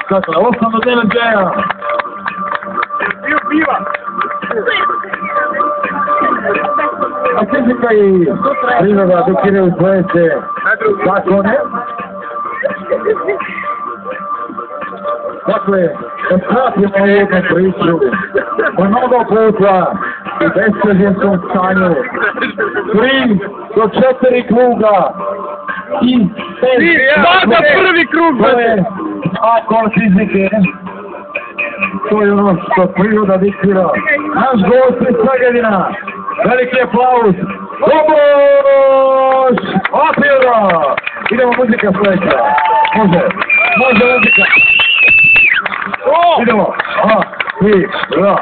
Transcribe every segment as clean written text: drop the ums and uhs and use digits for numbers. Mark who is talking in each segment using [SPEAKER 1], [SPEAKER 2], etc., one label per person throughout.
[SPEAKER 1] Kako, osnovno delo džeja.
[SPEAKER 2] Piva.
[SPEAKER 1] A fizika i priroda dokiraju svoje se zakone. Dakle, da skratimo jednu priču o mnogo puta u bespreženskom stanju 3 do 4 kruga i 5
[SPEAKER 2] Sada prvi krug!
[SPEAKER 1] to je zakon fizike. To je ono što priroda diktira. Naš gost iz Segedina, veliki aplauz, Koboš Apira! Idemo muzika sledeća. Može muzika. Idemo. Apira.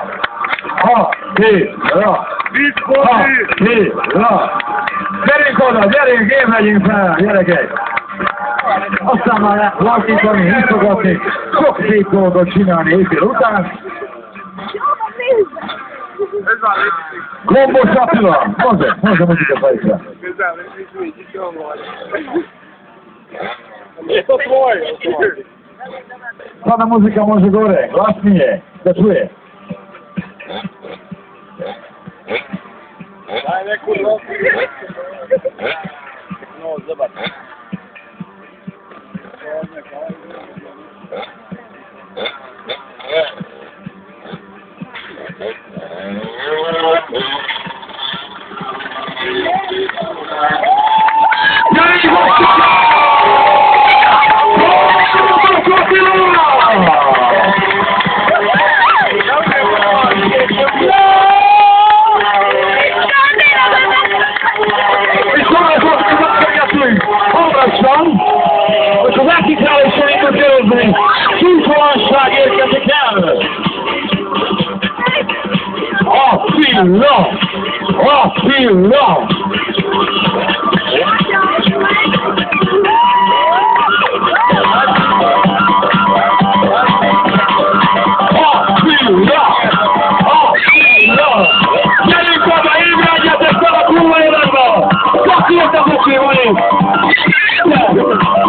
[SPEAKER 1] Gyerünk oda, gyerünk, én megyünk fel, gyerekek! Aztán már lakítani, hízogatni, sok szép dolgot csinálni éjfél után. Kombos Attila, može muzika sledeća.
[SPEAKER 2] To tvoje.
[SPEAKER 1] Sada muzika može gore, glasnije, da čuje.
[SPEAKER 2] Daj neku roku. No, zobacz.
[SPEAKER 1] Az ákikállóság kötőzni, súlytalanság érkezik el! Attila! Gyerünk oda, ébredjetek fel a kurva életbe! Csak értezetté vagyunk!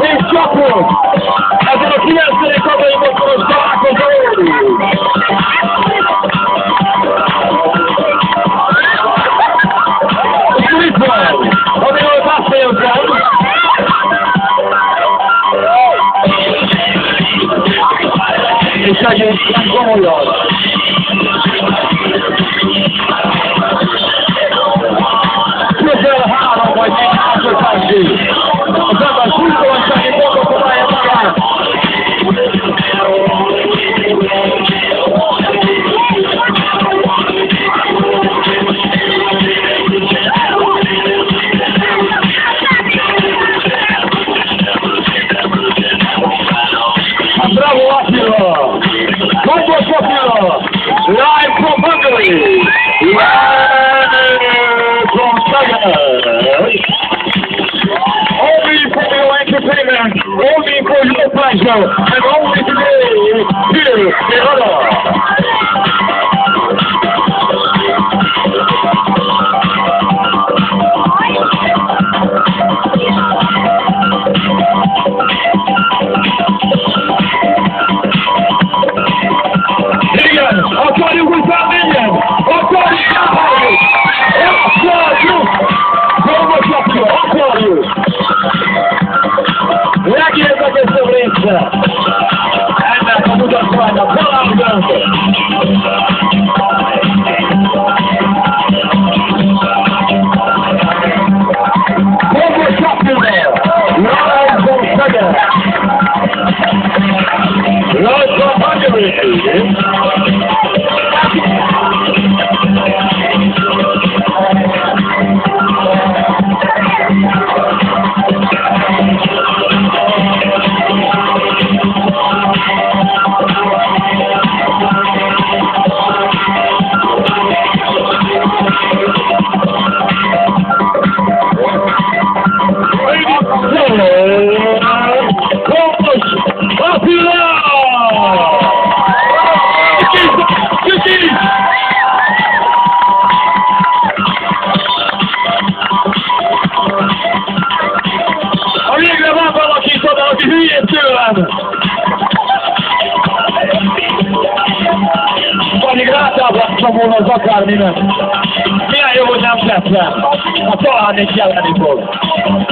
[SPEAKER 1] És csapod! Ezen a 9. hazai motoros találkozón! És mit van? Amiről beszéltem! És egyébként komolyan! Közel 3 vagy 4 másodpercig! Az ember súlytalansági dolgot találja magát! Bravo Attila! Kombos Attila! Live from Hungary! Live from Szeged! Only for your entertainment, only for your pleasure, and only today, here in Ottawa. Igen, akarjuk, hogy felmenjen! Akarjuk! Kombos Attila, akarjuk! Legérdekesebb része ennek a mutatványnak talán döntő. Kombos Attila, live from Szeged, live from Hungary. Kombos Attila! láttam volna az akárminek. Milyen jó, hogy nem tett le. Ha talán még kelleni fog.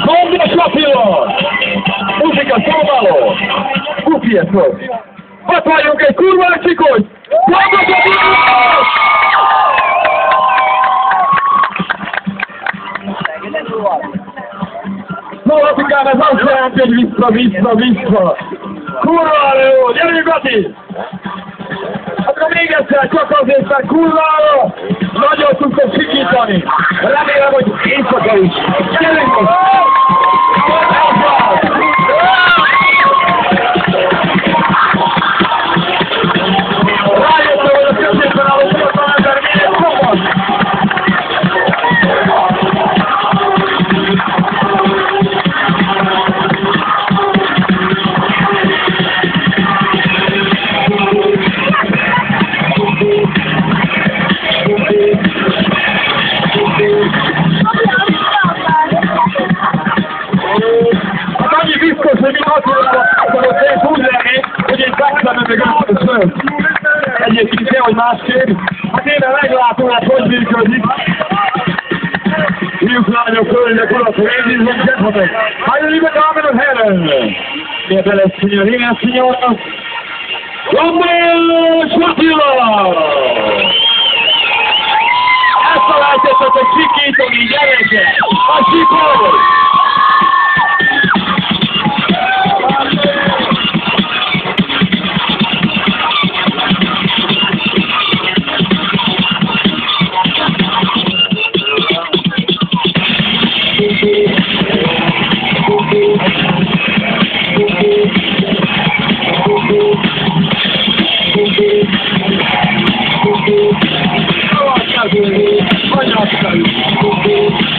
[SPEAKER 1] Gondos Attila! Muzsika szóvaló! Kupi ezt volt. Ott vagyunk egy kurvácsik, hogy Gondos Attila! Szóval Attikám, ez azt jelenti, hogy vissza. Kurva jó! Gyerünk, Ati! Akkor még egyszer csak azért, mert kurvára nagyon tudtok sikítani. Remélem, hogy éjszaka is. Gyerünk most! Rájöttem, hogy a középen álló fiatal ember miért fogad! Hát annyi biztos, hogy mi Attilával akarok én úgy lenni, hogy én megszemem meg átköszönöm. Egyébként kell, hogy másképp. Hát én a meglátom, hogy működik. Fiúk, lányok, hölgyek, urak, ladies and gentlemen. Meine liebe Damen und Herren, der belle Signorina, Signora, Gondos Attila! Elfelejtettetek sikítani, gyerekek! A sikor!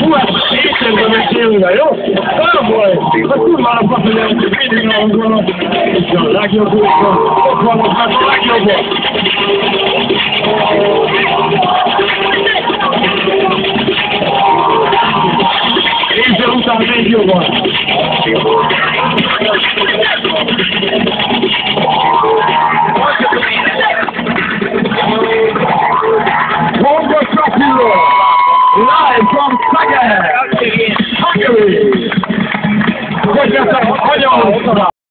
[SPEAKER 1] Hú, ezt étterben megtérülve, jó? Nem baj! A kurvára papilják, mindig nálunk vannak. Itt a legjobb úton, ott vannak, hát a legjobbak!